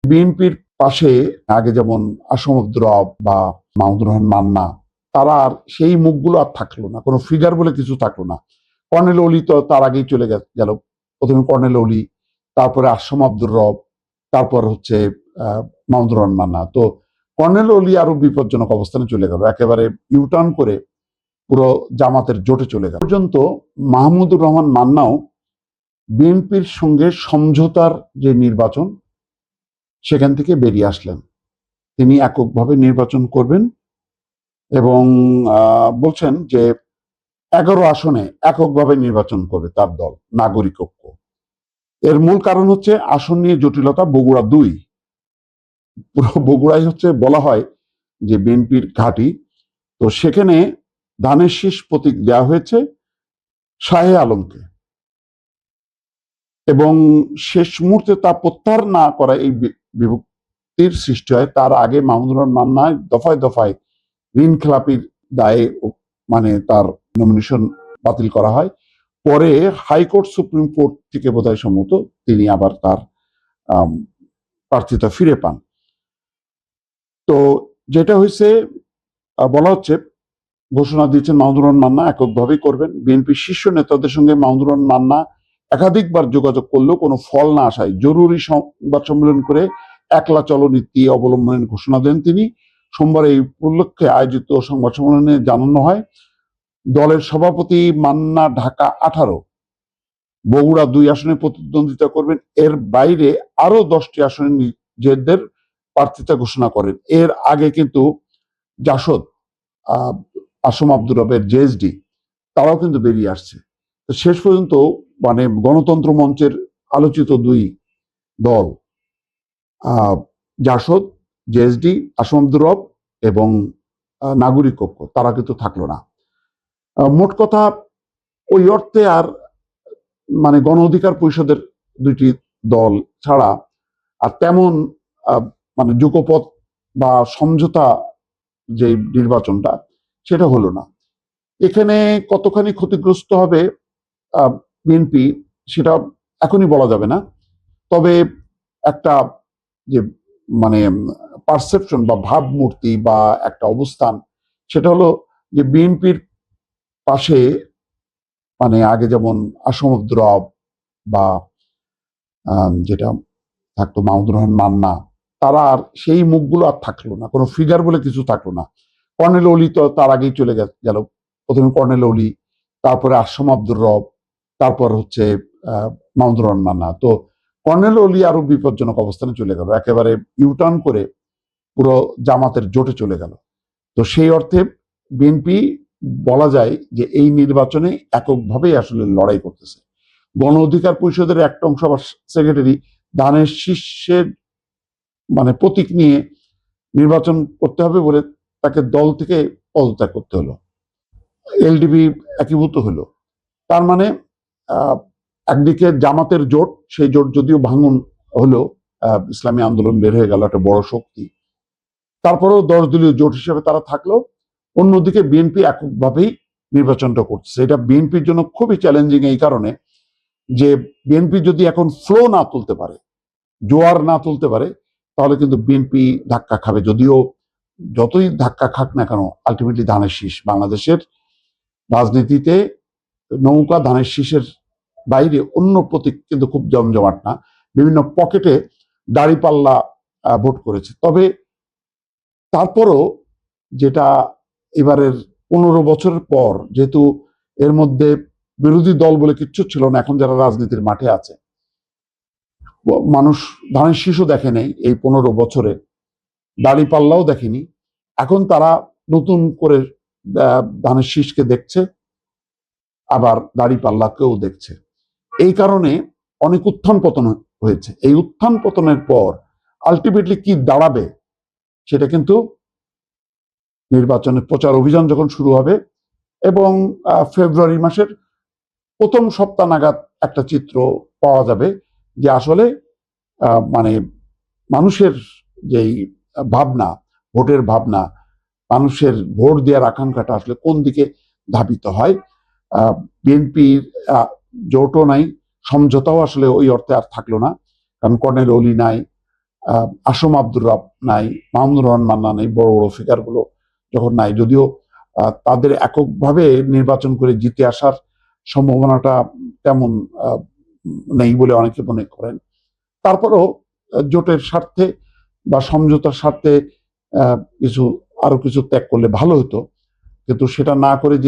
বিএনপির পাশে আগে যেমন আসম আব্দুর রব বা মাহমুদুর রহমান মান্না, তারা আর সেই মুখগুলো আর থাকলো না, কোনো ফিগার বলে কিছু থাকলো না। কর্নেল অলি তো তার আগেই চলে গেল। প্রথমে কর্নেল অলি, তারপরে আসম আব্দুর রব, তারপর হচ্ছে মাহমুদুর রহমান মান্না। তো কর্নেল অলি আরো বিপজ্জনক অবস্থানে চলে গেল, একেবারে ইউটার্ন করে পুরো জামাতের জোটে চলে গেল। পর্যন্ত মাহমুদুর রহমান মান্নাও বিএনপির সঙ্গে সমঝোতার যে নির্বাচন, সেখান থেকে বেরিয়ে আসলেন। তিনি এককভাবে নির্বাচন করবেন এবং বলছেন যে 11 আসনে এককভাবে নির্বাচন করবে তার দল, নাগরিক ঐক্য। এর মূল কারণ হচ্ছে আসন নিয়ে জটিলতা। বগুড়া 2, পুরো বগুড়াই হচ্ছে বলা হয় যে বিএনপির ঘাঁটি। তো সেখানে ধানের শীষ প্রতীক দেওয়া হয়েছে শাহে আলমকে, এবং শেষ মুহূর্তে তা প্রত্যাহার না করা এই বিভক্তির সৃষ্টি হয়। তার আগে মাহমুদুর রহমান মান্না দফায় দফায় ঋণ খেলাপির দায়ে মানে তার নমিনেশন বাতিল করা হয়। পরে হাইকোর্ট, সুপ্রিম কোর্ট থেকে বোধহয় সম্মত তিনি আবার তার প্রার্থিতা ফিরে পান। তো যেটা হয়েছে, বলা হচ্ছে, ঘোষণা দিয়েছেন মাহমুদুর রহমান মান্না এককভাবেই করবেন। বিএনপির শীর্ষ নেতাদের সঙ্গে মাহমুদুর রহমান মান্না একাধিকবার যোগাযোগ করলেও কোনো ফল না আসায় জরুরি সংবাদ সম্মেলন করে একলা চলনীতি অবলম্বনের ঘোষণা দেন তিনি। সোমবার এই উপলক্ষে আয়োজিত সংবাদ সম্মেলনে জানানো হয়, দলের সভাপতি মান্না ঢাকা 18, বগুড়া 2 আসনে প্রতিদ্বন্দ্বিতা করবেন। এর বাইরে আরো 10টি আসনে নিজেদের প্রার্থিতা ঘোষণা করেন। এর আগে কিন্তু জাসদ, আসম আব্দুর রবের জেএসডি, তারাও কিন্তু বেরিয়ে আসছে। তো শেষ পর্যন্ত মানে গণতন্ত্র মঞ্চের আলোচিত 2 দল, জাসদ, জেএসডি, আসম আব্দুর রব এবং নাগরিক ঐক্য, তারা কিন্তু থাকলো না। মোট কথা, ওই অর্থে আর মানে গণ অধিকার পরিষদের 2টি দল ছাড়া আর তেমন মানে যুগপথ বা সমঝোতা যে নির্বাচনটা, সেটা হলো না। এখানে কতখানি ক্ষতিগ্রস্ত হবে বিএনপি, সেটা এখনই বলা যাবে না। তবে একটা যে মানে পারসেপশন বা ভাবমূর্তি বা একটা অবস্থান, সেটা হলো যে বিএনপির পাশে মানে আগে যেমন আসম আব্দুর রব বা যেটা থাকতো মাহমুদুর রহমান মান্না, তারা আর সেই মুখগুলো আর থাকলো না, কোনো ফিগার বলে কিছু থাকলো না। কর্নেল অলি তো তার আগেই চলে গেল। প্রথমে কর্নেল অলি, তারপরে আসম আব্দুর রব, তারপর হচ্ছে মাহমুদুর রহমান মান্না। তো কর্নেল অলি আরো বিপজ্জনক অবস্থানে চলে গেল, একেবারে ইউটার্ন করে পুরো জামাতের জোটে চলে গেল। তো সেই অর্থে বিএনপি বলা যায় যে এই নির্বাচনে এককভাবেই আসলে লড়াই করতেছে। গণ অধিকার পরিষদের একটা অংশ আবার সেক্রেটারি ধানের শীর্ষের মানে প্রতীক নিয়ে নির্বাচন করতে হবে বলে তাকে দল থেকে পদত্যাগ করতে হলো। এলডিপি একীভূত হলো। তার মানে একদিকে জামাতের জোট, সেই জোট যদিও ভাঙন হলো, ইসলামী আন্দোলন বের হয়ে গেল, একটা বড় শক্তি, তারপরেও 10 দলীয় জোট হিসেবে তারা থাকলো। অন্যদিকে বিএনপি এককভাবেই নির্বাচনটা করছে। এটা বিএনপির জন্য খুবই চ্যালেঞ্জিং এই কারণে যে বিএনপি যদি এখন ফ্লো না তুলতে পারে, জোয়ার না তুলতে পারে, তাহলে কিন্তু বিএনপি ধাক্কা খাবে। যদিও যতই ধাক্কা খাক না কেন, আলটিমেটলি ধানের শীষ। বাংলাদেশের রাজনীতিতে নৌকা ধানের শীষের বাইরে অন্য প্রতীক কিন্তু খুব জমজমাট না। বিভিন্ন পকেটে দাঁড়িপাল্লা ভোট করেছে। তবে তারপরও যেটা এবারের 15 বছরের পর, যেহেতু এর মধ্যে বিরোধী দল বলে কিচ্ছু ছিল না, এখন যারা রাজনীতির মাঠে আছে, মানুষ ধানের শীষও দেখে নেই এই 15 বছরে, দাঁড়িপাল্লাও দেখেনি। এখন তারা নতুন করে ধানের শীষকে দেখছে, আবার দাঁড়িপাল্লাকেও দেখছে। এই কারণে অনেক উত্থান পতন হয়েছে। এই উত্থান পতনের পর আলটিমেটলি কি দাঁড়াবে, সেটা কিন্তু নির্বাচনের প্রচার অভিযান যখন শুরু হবে এবং ফেব্রুয়ারি মাসের প্রথম সপ্তাহ নাগাদ একটা চিত্র পাওয়া যাবে যে আসলে মানে মানুষের যেই ভাবনা, ভোটের ভাবনা, মানুষের ভোট দেওয়ার আকাঙ্ক্ষাটা আসলে কোন দিকে ধাবিত হয়। বিএনপির জোটও নাই, সমঝোতাও আসলে ওই অর্থে আর থাকলো না, কারণ কর্নেল অলি নাই, আসম আব্দুর রব নাই, মাহমুদুর রহমান মান্না নাই, বড় বড় ফিগার গুলো যখন নাই, যদিও তাদের এককভাবে নির্বাচন করে জিতে আসার সম্ভাবনাটা তেমন নেই বলে অনেকে মনে করেন, তারপরেও জোটের স্বার্থে বা সমঝোতার স্বার্থে কিছু আরো কিছু ত্যাগ করলে ভালো হতো, কিন্তু সেটা না করে যে